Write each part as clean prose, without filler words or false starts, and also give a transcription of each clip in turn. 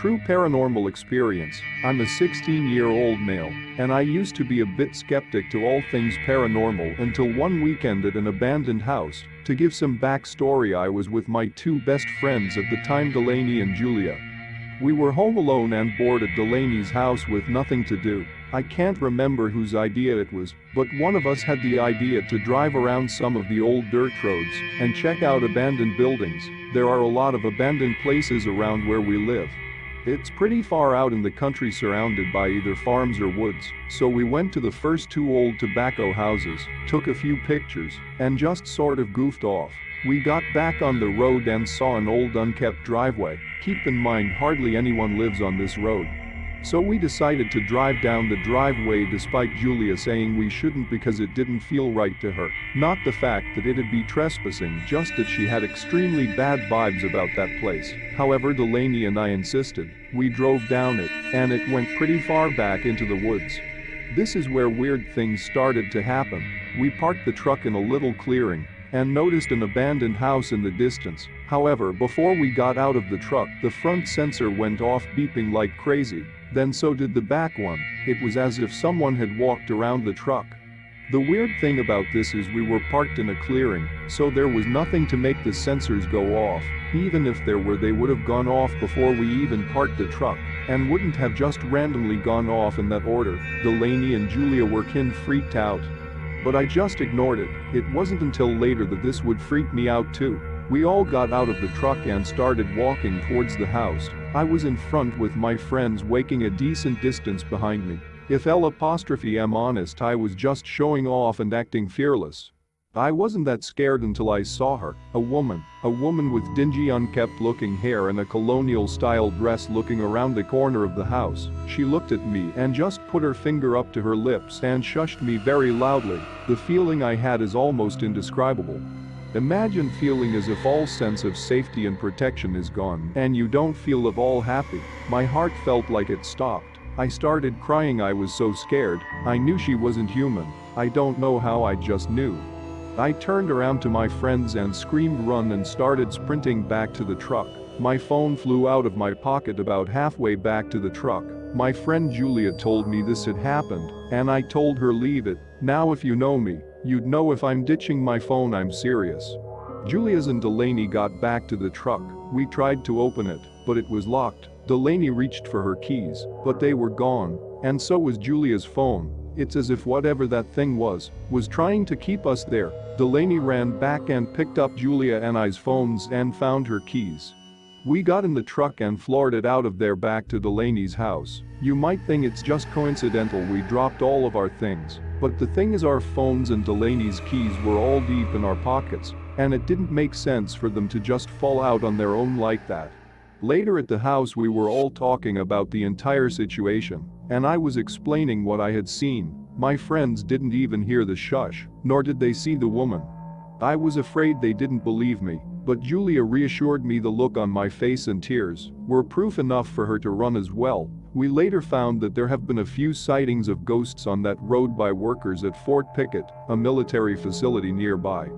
True paranormal experience. I'm a 16-year-old male, and I used to be a bit skeptic to all things paranormal until one weekend at an abandoned house. To give some backstory, I was with my two best friends at the time, Delaney and Julia. We were home alone and bored at Delaney's house with nothing to do. I can't remember whose idea it was, but one of us had the idea to drive around some of the old dirt roads and check out abandoned buildings. There are a lot of abandoned places around where we live. It's pretty far out in the country, surrounded by either farms or woods, so we went to the first two old tobacco houses, took a few pictures, and just sort of goofed off. We got back on the road and saw an old unkept driveway. Keep in mind, hardly anyone lives on this road. So we decided to drive down the driveway despite Julia saying we shouldn't because it didn't feel right to her. Not the fact that it'd be trespassing, just that she had extremely bad vibes about that place. However, Delaney and I insisted. We drove down it, and it went pretty far back into the woods. This is where weird things started to happen. We parked the truck in a little clearing and noticed an abandoned house in the distance. However, before we got out of the truck, the front sensor went off beeping like crazy. Then so did the back one. It was as if someone had walked around the truck. The weird thing about this is we were parked in a clearing, so there was nothing to make the sensors go off. Even if there were, they would have gone off before we even parked the truck, and wouldn't have just randomly gone off in that order. Delaney and Julia were freaked out. But I just ignored it. It wasn't until later that this would freak me out too. We all got out of the truck and started walking towards the house. I was in front with my friends, waking a decent distance behind me. If I'm honest, I was just showing off and acting fearless. I wasn't that scared until I saw her, a woman with dingy, unkept looking hair and a colonial style dress, looking around the corner of the house. She looked at me and just put her finger up to her lips and shushed me very loudly. The feeling I had is almost indescribable. Imagine feeling as if all sense of safety and protection is gone and you don't feel at all happy. My heart felt like it stopped. I started crying. I was so scared. I knew she wasn't human. I don't know how, I just knew. I turned around to my friends and screamed run and started sprinting back to the truck. My phone flew out of my pocket about halfway back to the truck. My friend Julia told me this had happened, and I told her leave it. Now if you know me, you'd know if I'm ditching my phone, I'm serious. Julia's and Delaney got back to the truck. We tried to open it, but it was locked. Delaney reached for her keys, but they were gone, and so was Julia's phone. It's as if whatever that thing was trying to keep us there. Delaney ran back and picked up Julia and I's phones and found her keys. We got in the truck and floored it out of there back to Delaney's house. You might think it's just coincidental we dropped all of our things, but the thing is, our phones and Delaney's keys were all deep in our pockets, and it didn't make sense for them to just fall out on their own like that. Later at the house, we were all talking about the entire situation, and I was explaining what I had seen. My friends didn't even hear the shush, nor did they see the woman. I was afraid they didn't believe me, but Julia reassured me. The look on my face and tears were proof enough for her to run as well. We later found that there have been a few sightings of ghosts on that road by workers at Fort Pickett, a military facility nearby.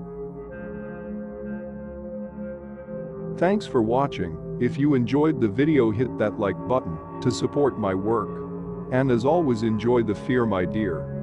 Thanks for watching. If you enjoyed the video, hit that like button to support my work. And as always, enjoy the fear, my dear.